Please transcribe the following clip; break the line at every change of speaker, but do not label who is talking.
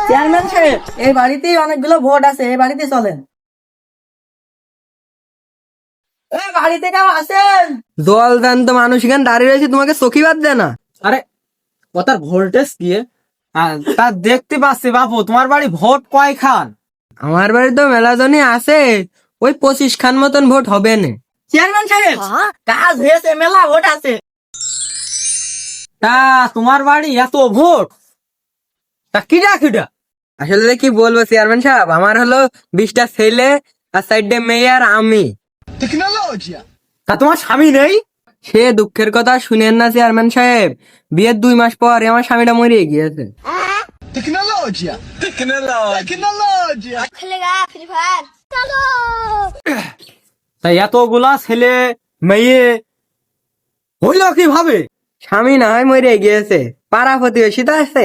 Chairman সাহেব, এই বাড়িতেই অনেকগুলো ভোট আছে, এই বাড়িতে চলেন। এই বাড়িতে কেউ আছেন?
জল দেন তো, মানুষ এখানে দাঁড়িয়ে রয়েছে, তোমাকে চোখি বাদ দেয় না?
আরে ও তার ভোল্টেজ কি? তা দেখতে পাচ্ছি বাপু, তোমার বাড়ি ভোট কয় খান?
আমার বাড়ি তো মেলাজনই আছে, ওই 25 খান মতন ভোট হবে না।
চেয়ারম্যান সাহেব, কাজ হয়েছে, মেলা ভোট আছে।
তা তোমার বাড়ি এত ভোট, তা কিডা কিডা?
আসলে কি বলবো চেয়ারম্যান সাহেব, আমার হলো 20টা ছেলে আর 4টে মেয়ে আর আমি।
তা তোমার স্বামী নেই?
সে দুঃখের কথা শুনেন না চেয়ারম্যান সাহেব, বিয়ের 2 মাস পর আমার স্বামীটা মরে গিয়েছে।
खेलेगा फ्री फायर चलो।
তা এতগুলা ছেলে মেয়ে হইল কিভাবে?
স্বামী না হয় মরে গিয়েছে, পাড়া প্রতিবেশী তো আছে।